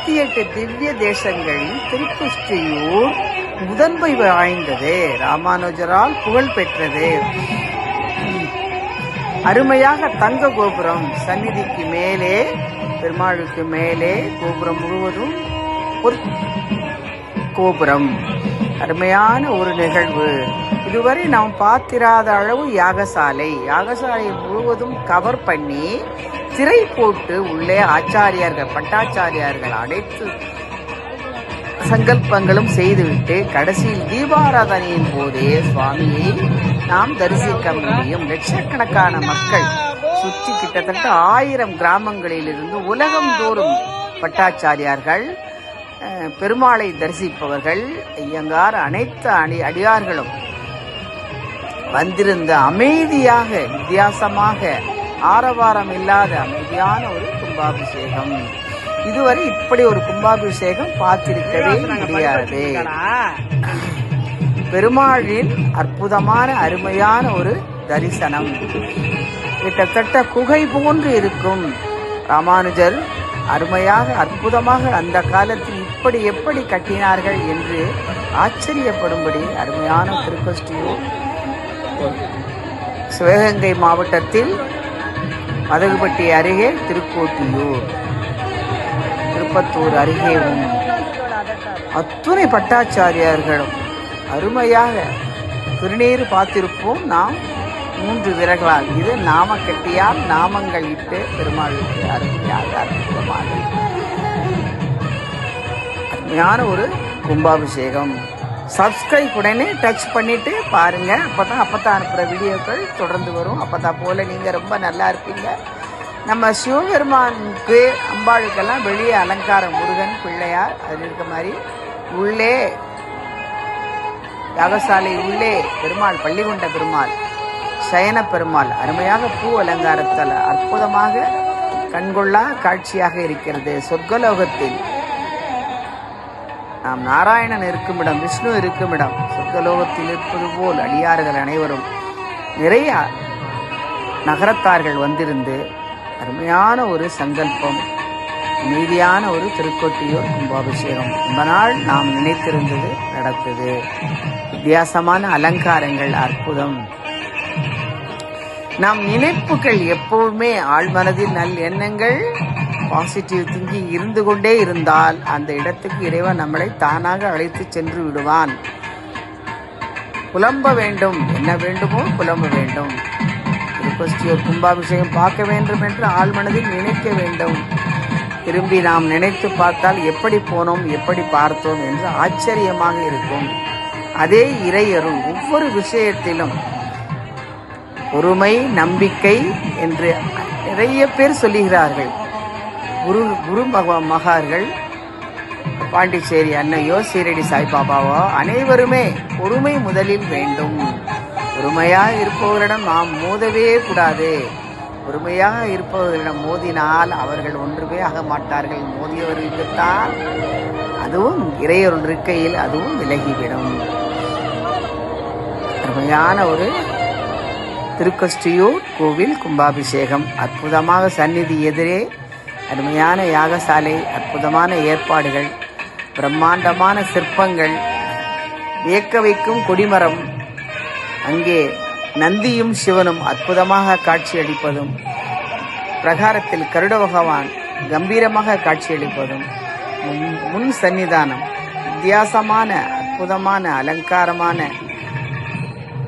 68 திவ்ய தேசங்கள் திருக்குஷ்டியூர் முதன்மை வாய்ந்தது, ராமானுஜரால் புகழ் பெற்றது. அருமையாக தங்க கோபுரம், சந்நிதிக்கு மேலே, பெருமாளுக்கு மேலே கோபுரம் முழுவதும் ஒரு கோபுரம். அருமையான ஒரு நிகழ்வு. இதுவரை நாம் பார்த்திராத அளவு யாகசாலை முழுவதும் கவர் பண்ணி திரை போட்டு உள்ளே ஆச்சாரியார்கள், பட்டாச்சாரியார்கள் அனைத்து சங்கல்பங்களும் செய்துவிட்டு கடைசியில் தீபாராதனையின் போதே சுவாமியை நாம் தரிசிக்க முடியும். லட்சக்கணக்கான மக்கள் சுற்றி கிட்டத்தட்ட 1000 கிராமங்களிலிருந்து உலகம் தோறும் பட்டாச்சாரியார்கள், பெருமாளை தரிசிப்பவர்கள், ஐயங்கார், அனைத்து அடியார்களும் வந்திருந்த அமைதியாக, வித்தியாசமாக, ஆரவாரம் இல்லாத அமைதியான ஒரு கும்பாபிஷேகம். இதுவரை இப்படி ஒரு கும்பாபிஷேகம் பார்த்திருக்கவே முடியாது. பெருமாளின் அற்புதமான அருமையான ஒரு தரிசனம். கிட்டத்தட்ட குகை போன்று இருக்கும். ராமானுஜர் அருமையாக அற்புதமாக அந்த காலத்தில் இப்படி எப்படி கட்டினார்கள் என்று ஆச்சரியப்படும்படி அருமையான திருக்கோஷ்டியூர், சிவகங்கை மாவட்டத்தில் மதகுபட்டி அருகே திருக்கோட்டியூர், திருப்பத்தூர் அருகேவும் அத்துணை பட்டாச்சாரியார்களும் அருமையாக திருநீர் பார்த்திருப்போம் நாம் 3 விரல்களால். இது நாம கட்டியால் நாமங்கள் இட்டு பெருமாளுக்கு அருமையாக அருமையான ஒரு கும்பாபிஷேகம். சப்ஸ்கிரைப் உடனே டச் பண்ணிட்டு பாருங்க. அப்பதான் அனுப்புகிற வீடியோக்கள் தொடர்ந்து வரும். அப்பதான் போல நீங்க ரொம்ப நல்லா இருப்பீங்க. நம்ம சிவபெருமானுக்கு, அம்பாளுக்கெல்லாம் வெளியே அலங்காரம், முருகன், பிள்ளையார் அது இருக்க மாதிரி உள்ளே யாகசாலை உள்ளே பெருமாள், பள்ளிகொண்ட பெருமாள், சயன பெருமாள் அருமையாக பூ அலங்காரத்தால் அற்புதமாக கண்கொள்ளா காட்சியாக இருக்கிறது. சொர்க்கலோகத்தில் நாம் நாராயணன் இருக்குமிடம், விஷ்ணு இருக்குமிடம், சொர்க்கலோகத்தில் இருப்பது போல் அடியார்கள் அனைவரும் நிறைய நகரத்தார்கள் வந்திருந்து அருமையான ஒரு சங்கல்பம், மீதியான ஒரு திருக்கோட்டியூர் கும்பாபிஷேகம் ரொம்ப நாள் நாம் நினைத்திருந்தது நடந்தது. வித்தியாசமான அலங்காரங்கள், அற்புதம். நம் நினைப்புகள் எப்பவுமே ஆழ்மனதில் நல் எண்ணங்கள், பாசிட்டிவ் திங்கிங் இருந்து கொண்டே இருந்தால் அந்த இடத்துக்கு இறைவன் நம்மளை தானாக அழைத்து சென்று விடுவான். புலம்ப வேண்டும், என்ன வேண்டுமோ புலம்ப வேண்டும். திருக்கோஷ்டியூர் கும்பாபிஷேகம் பார்க்க வேண்டும் என்று ஆழ்மனதில் நினைக்க வேண்டும். திரும்பி நாம் நினைத்து பார்த்தால் எப்படி போனோம், எப்படி பார்த்தோம் என்று ஆச்சரியமாக இருக்கும். அதே இறையருள் ஒவ்வொரு விஷயத்திலும் பொறுமை, நம்பிக்கை என்று நிறைய பேர் சொல்லுகிறார்கள். குரு மகார்கள், பாண்டிச்சேரி அன்னையோ, சீரடி சாய்பாபாவோ அனைவருமே பொறுமை முதலில் வேண்டும். பொறுமையாக இருப்பவர்களிடம் நாம் மோதவே கூடாது. பொறுமையாக இருப்பவர்களிடம் மோதினால் அவர்கள் ஒன்றுமே ஆக மாட்டார்கள். மோதியவர்களுக்குத்தான் அதுவும் இறையருள் இருக்கையில் அதுவும் விலகிவிடும். அருமையான ஒரு திருக்கோஷ்டியூர் கோவில் கும்பாபிஷேகம். அற்புதமாக சந்நிதி எதிரே அருமையான யாகசாலை, அற்புதமான ஏற்பாடுகள், பிரம்மாண்டமான சிற்பங்கள், வியக்க வைக்கும் கொடிமரம், அங்கே நந்தியும் சிவனும் அற்புதமாக காட்சியளிப்பதும், பிரகாரத்தில் கருட பகவான் கம்பீரமாக காட்சியளிப்பதும், முன் சன்னிதானம் வித்தியாசமான அற்புதமான அலங்காரமான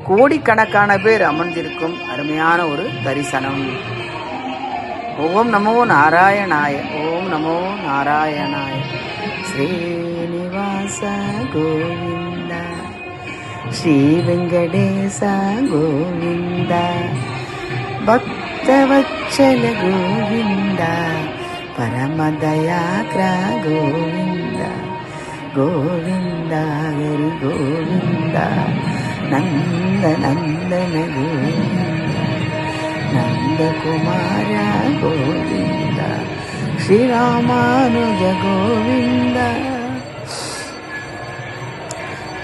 கோடிக்கணக்கான பேர் அமர்ந்திருக்கும் அருமையான ஒரு தரிசனம். ஓம் நமோ நாராயணாய, ஓம் நமோ நாராயணாய. ஸ்ரீனிவாச கோவிந்த, ஸ்ரீ வெங்கடேச கோவிந்த, பக்தவத்சல கோவிந்த, பரமதயாக்ர கோவிந்த, கோவிந்த ஹரி கோவிந்த, நந்த நந்தன கோவிந்த, நந்தகுமார கோவிந்த, ஸ்ரீராமானுஜ கோவிந்த.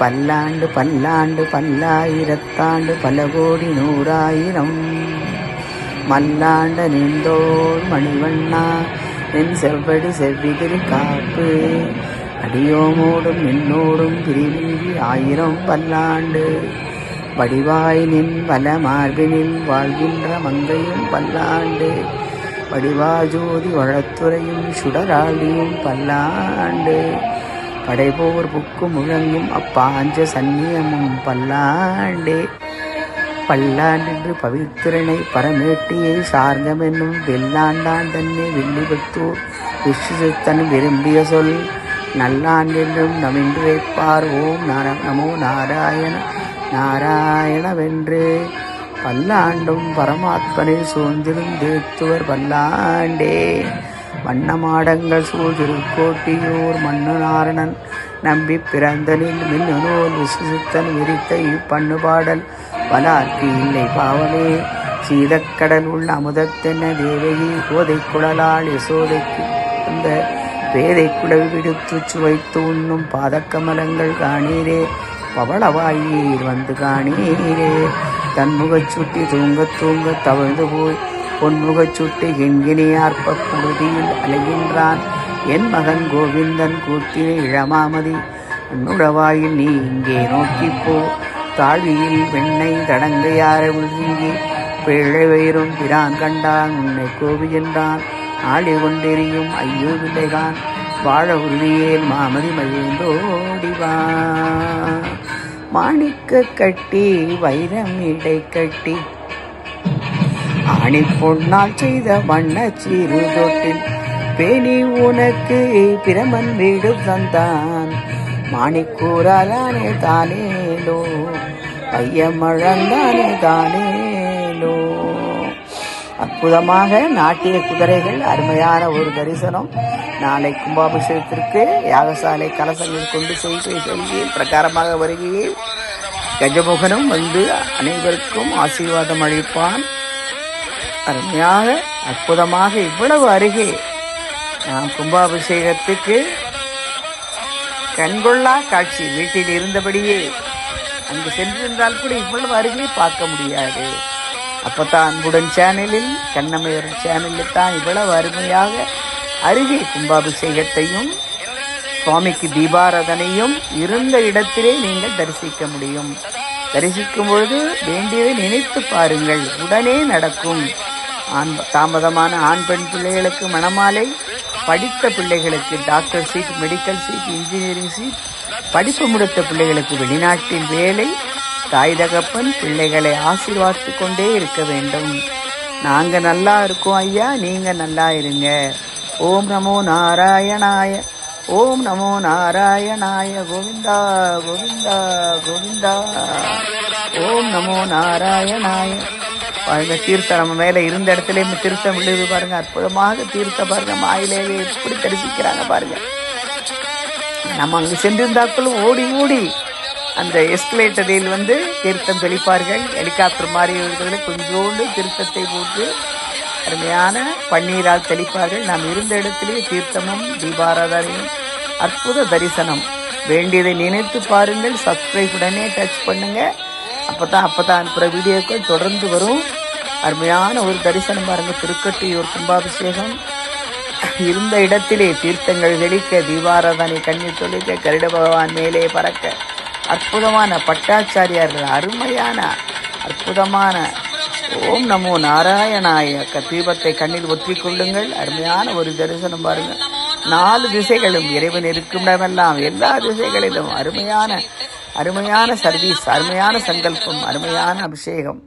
பல்லாண்டு பல்லாண்டு பல்லாயிரத்தாண்டு பல கோடி நூறாயிரம் மல்லாண்ட நின்றோர் மணிவண்ணா என் செவ்வடி செவ்விதில் காப்பு அடியோமோடும் நின்னோடும் பிரிவின்றி 1000 பல்லாண்டு வடிவாய் நின் வல மார்பினில் வாழ்கின்ற மங்கையும் பல்லாண்டு வடிவா ஜோதி வழத்துறையும் சுடராளியும் பல்லாண்டு படைபோர் புக்கும் முழங்கும் அப்பாஞ்ச சந்நியமும் பல்லாண்டே பல்லாண்டென்று பவித்திரனை பரமேட்டியை சார்கம் என்னும் வெள்ளாண்டான் தன்னை வில்லிபுத்தூர் விஷ்ணுசித்தன் விரும்பிய சொல் நல்லாண்டென்றும் நமின்று வைப்பார். ஓம் நமோ நாராயணவென்று பல்லாண்டும் பரமாத்மனை சூழ்ந்திரும் தேத்துவர் பல்லாண்டே வண்ணமாடங்கள் சூழ் திருக்கோட்டியூர் மண்ணு நாரணன் நம்பி பிறந்தனில் மின்னனோல் விசுசித்தன் விரித்த இப்பண்ணு பாடல் வலார்க்கு இல்லை பாவமே சீதக்கடல் உள்ள அமுதத்தென்ன தேவகி கோதை குழலால் யசோதைக்கு அந்த பேதை குடல் விடுத்து சுவைத்து உண்ணும் பாதக்கமலங்கள் காணீரே பவளவாயீர் வந்து காணீரே தன்முகச் சுட்டி தூங்க தவழ்ந்து போய் பொன்முகச் சுட்டி கிண்கிணியார்ப்ப புழுதியில் அலைகின்றான் என் மகன் கோவிந்தன் கூத்தினை இளமாமதி உன்னுடவாயில் நீ இங்கே நோக்கிப்போ தாழியில் வெண்ணை தடங்கையார விழுங்கி பிழை வயிறும் பிரான் கண்டான் உன்னை கோவி என்றான் ஆளி கொண்டெறியும் ஐயோ வில்லைகான் வாழ உறுதியேல் மாமதி மகிழ்ந்தோடிவா மாணிக்க கட்டி வைரம் இடை கட்டி ஆணி பொன்னால் செய்த வண்ண சீரு தொட்டில் பேணி உனக்கு பிரமன் வீடு தந்தான் மாணிக்கூறாலே தானேலோ பையமழந்தானே தானேலோ. அற்புதமாக நாட்டிய குதிரைகள், அருமையான ஒரு தரிசனம். நாளை கும்பாபிஷேகத்திற்கு யாகசாலை கலசங்கள் கொண்டு செய்கையில் பிரகாரமாக வருகையில் கஜமுகனும் வந்து அனைவருக்கும் ஆசீர்வாதம் அளிப்பான். அருமையாக அற்புதமாக இவ்வளவு அருகே நாம் கும்பாபிஷேகத்துக்கு கண்கொள்ளா காட்சி. வீட்டில் இருந்தபடியே அங்கு சென்றிருந்தால் கூட இவ்வளவு அருகே பார்க்க முடியாது. அப்பத்தான் அன்புடன் சேனலில், கண்ணமையர் சேனலில் தான் இவ்வளவு அருமையாக அருகே கும்பாபிஷேகத்தையும் சுவாமிக்கு தீபாராதனையும் இருந்த இடத்திலே நீங்கள் தரிசிக்க முடியும். தரிசிக்கும் பொழுது வேண்டியதை நினைத்து பாருங்கள், உடனே நடக்கும். தாமதமான ஆண் பெண் பிள்ளைகளுக்கு மணமாலை, படித்த பிள்ளைகளுக்கு doctor seat, medical seat, engineering seat, படிப்பு முடித்த பிள்ளைகளுக்கு வெளிநாட்டில் வேலை. தாய் தகப்பன் பிள்ளைகளை ஆசீர்வாதித்து கொண்டே இருக்க வேண்டும். நாங்கள் நல்லா இருக்கோம் ஐயா, நீங்கள் நல்லா இருங்க. ஓம் நமோ நாராயணாய, ஓம் நமோ நாராயணாய, கோவிந்தா கோவிந்தா கோவிந்தா. ஓம் நமோ நாராயணாய. பாருங்க, தீர்த்தம் நம்ம மேலே இருந்த இடத்துல தீர்த்தம் விழுது பாருங்க. அற்புதமாக தீர்த்தம் பாருங்க, மாயிலே எப்படி தரிசிக்கிறாங்க பாருங்க. நம்ம அங்கு சென்றிருந்தாக்களும் ஓடி ஓடி அந்த எஸ்கலேட்டரில் தீர்த்தம் தெளிப்பார்கள். ஹெலிகாப்டர் மாதிரி இருக்கிறதுல கொஞ்சோண்டு தீர்த்தத்தை போட்டு அருமையான பன்னீரால் தெளிப்பார்கள். நாம் இருந்த இடத்திலே தீர்த்தமும் தீபாராதனையும் அற்புத தரிசனம். வேண்டியதை நினைத்து பாருங்கள். சப்ஸ்கிரைப் உடனே டச் பண்ணுங்க. அப்பதான் அனுப்புகிற வீடியோக்கள் தொடர்ந்து வரும். அருமையான ஒரு தரிசனம் பாருங்க. திருக்கட்டியூர் கும்பாபிஷேகம் இருந்த இடத்திலே தீர்த்தங்கள் தெளிக்க, தீபாராதனை கண்ணீர் தொழிக்க, கருட பகவான் மேலே பறக்க, அற்புதமான பட்டாச்சாரியார்கள் அருமையான அற்புதமான ஓம் நமோ நாராயணாய தீபத்தை கண்ணில் ஒற்றிக் கொள்ளுங்கள். அருமையான ஒரு தரிசனம் பாருங்க. 4 திசைகளும் இறைவன் இருக்கும் இடமெல்லாம் எல்லா திசைகளிலும் அருமையான அருமையான சர்வீஸ், அருமையான சங்கல்பம், அருமையான அபிஷேகம்.